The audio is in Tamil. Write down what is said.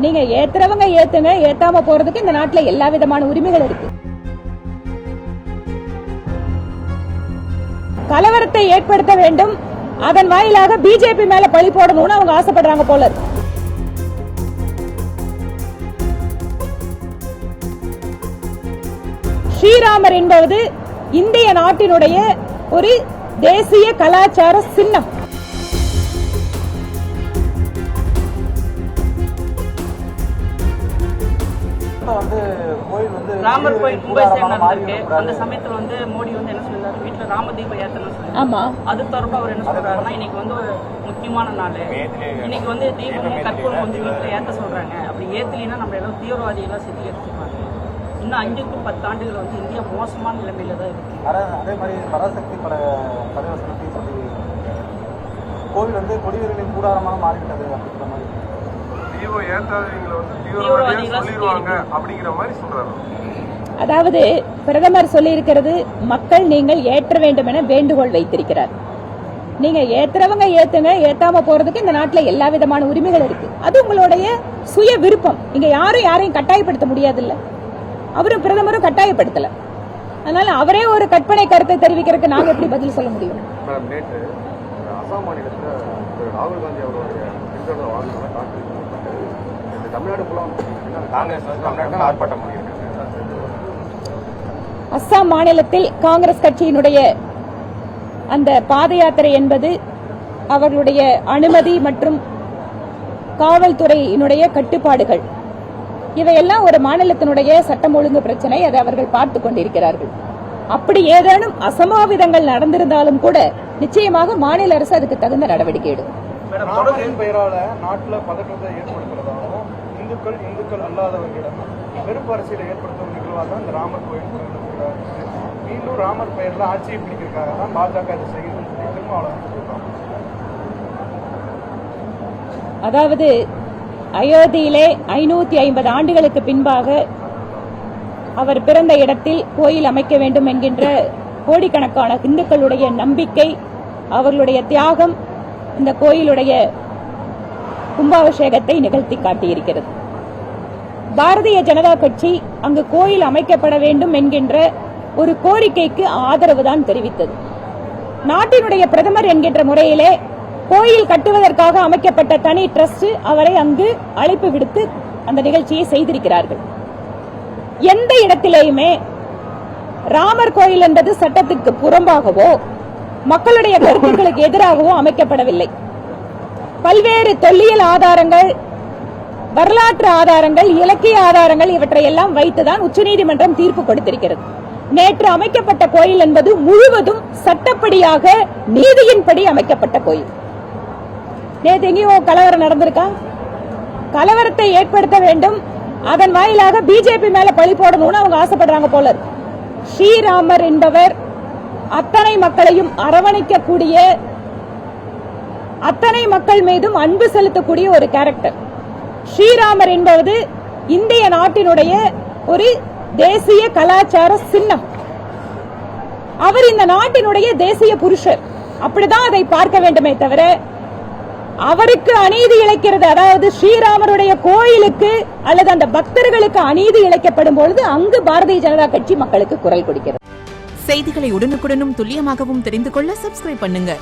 நீங்க ஏத்துறவங்க ஏத்துங்க, ஏத்தாம போறதுக்கு இந்த நாட்டுல எல்லா விதமான உரிமைகள் இருக்கு. கலவரத்தை ஏற்படுத்த வேண்டும், அதன் வாயிலாக பிஜேபி மேல பழி போடணும்னு அவங்க ஆசைப்படுறாங்க போல இருக்கு. ஸ்ரீராமர் என்பது இந்திய நாட்டினுடைய ஒரு தேசிய கலாச்சார சின்னம். ராமர் கோயில் மும்பை சைடு நடந்திருக்கு. அந்த சமயத்துல மோடி என்ன சொல்றாரு, வீட்டுல ராம தீபம் ஏத்தணும்னு சொல்றாரு. ஆமா, அது தொடர்பா அவர் என்ன சொல்றாருன்னா, இன்னைக்கு ஒரு முக்கியமான நாள், இன்னைக்கு தீபமும் கற்பூரம் வீட்டுல ஏத்த சொல்றாங்க. அப்படி ஏத்தலினா நம்ம எல்லாம் தீவிரவாதிகளா செஞ்சு எடுத்துப்பாங்க. இன்னும் 5 to 10 ஆண்டுகள் இந்தியா மோசமான நிலைமையில தான் இருக்கு. அதே மாதிரி பராசக்தி பல பரிவசனத்தை சொல்லி கோவில் கொடிவீரர்களின் கூடாரமாக மாறிவிட்டது அப்படிங்கிற மாதிரி அதாவது பிரதமர் சொல்லியிருக்கிறது, மக்கள் நீங்கள் ஏற்ற வேண்டும் என வேண்டுகோள் வைத்திருக்கிறார். நீங்க ஏத்துறவங்க ஏத்துங்க, ஏத்தாம போறதுக்கு இந்த நாட்டுல எல்லா விதமான உரிமைகள் இருக்கு. அது உங்களுடைய சுய விருப்பம். இங்க யாரையும் கட்டாயப்படுத்த முடியாது. இல்ல, அவரும் பிரதமரும் கட்டாயப்படுத்தல. அதனால அவரே ஒரு கற்பனை கருத்தை தெரிவிக்கிறதுக்கு நாங்க எப்படி பதில் சொல்ல முடியும்? அசாம் மாநிலத்தில் ராகுல் காந்தி அவருடைய அஸ்ஸாம் மாநிலத்தில் காங்கிரஸ் கட்சியினுடைய அந்த பாத யாத்திரை என்பது அவர்களுடைய அனுமதி மற்றும் காவல்துறையினுடைய கட்டுப்பாடுகள், இவையெல்லாம் ஒரு மாநிலத்தினுடைய சட்டம் ஒழுங்கு பிரச்சனை. அதை அவர்கள் பார்த்துக் கொண்டிருக்கிறார்கள். அப்படி ஏதேனும் அசம்பாவிதங்கள் நடந்திருந்தாலும் கூட நிச்சயமாக மாநில அரசு அதுக்கு தகுந்த நடவடிக்கை எடுக்கும். பெயரால நாட்டில் பதற்றத்தை ஏற்படுத்துறதாகவும் இந்துக்கள் அல்லாதவர்களிடம் வெறுப்பு அரசியலை ஏற்படுத்தும் நிகழ்வாக தான் இந்த ராமர் கோயில் மீண்டும் ராமர் பெயர்ல ஆட்சியை பிடிக்கிறதுக்காக தான் பாஜக இதை செய்யணும்னு சொல்லி திருமாவளவன் சொல்றாங்க. அதாவது அயோத்தியிலே 550 ஆண்டுகளுக்கு பின்பாக அவர் பிறந்த இடத்தில் கோயில் அமைக்க வேண்டும் என்கின்ற கோடிக்கணக்கான இந்துக்களுடைய நம்பிக்கை, அவர்களுடைய தியாகம் இந்த கோயிலுடைய கும்பாபிஷேகத்தை நிகழ்த்தி காட்டியிருக்கிறது. பாரதிய ஜனதா கட்சி அங்கு கோயில் அமைக்கப்பட வேண்டும் என்கின்ற ஒரு கோரிக்கைக்கு ஆதரவுதான் தெரிவித்தது. நாட்டினுடைய பிரதமர் என்கின்ற முறையிலே கோயில் கட்டுவதற்காக அமைக்கப்பட்ட தனி டிரஸ்ட் அவரை அங்கு அழைப்பு விடுத்து அந்த நிகழ்ச்சியை செய்திருக்கிறார்கள். எந்த இடத்திலேயுமே ராமர் கோயில் என்பது சட்டத்துக்கு புறம்பாகவோ மக்களுடைய கருத்துக்களுக்கு எதிராகவோ அமைக்கப்படவில்லை. பல்வேறு தொல்லியல் ஆதாரங்கள், வரலாற்று ஆதாரங்கள், இலக்கிய ஆதாரங்கள் இவற்றையெல்லாம் வைத்துதான் உச்சநீதிமன்றம் தீர்ப்பு கொடுத்திருக்கிறது. நேற்று அமைக்கப்பட்ட கோயில் என்பது முழுவதும் சட்டப்படியாக நீதியின்படி அமைக்கப்பட்ட கோயில். நேற்று எங்கேயும் கலவரம் நடந்திருக்கா? கலவரத்தை ஏற்படுத்த வேண்டும், அதன் வாயிலாக பிஜேபி மேல பழி போடணும்னு அவங்க ஆசைப்படுறாங்க போல இருக்கு. ஸ்ரீராமர் என்பவர் அத்தனை மக்களையும் அரவணைக்கக்கூடிய, அத்தனை மக்கள் மீதும் அன்பு செலுத்தக்கூடிய ஒரு கேரக்டர். ஸ்ரீராமர் என்பது இந்திய நாட்டினுடைய ஒரு தேசிய கலாச்சார சின்னம். அவர் இந்த நாட்டினுடைய தேசிய புருஷர். அப்படிதான் அதை பார்க்க வேண்டுமே தவிர அவருக்கு அநீதி இழைக்கிறது, அதாவது ஸ்ரீராமருடைய கோயிலுக்கு அல்லது அந்த பக்தர்களுக்கு அநீதி இழைக்கப்படும் பொழுது அங்கு பாரதிய ஜனதா கட்சி மக்களுக்கு குரல் கொடுக்கிறது. செய்திகளை உடனுக்குடனும் துல்லியமாகவும் தெரிந்து கொள்ள சப்ஸ்கிரைப் பண்ணுங்க.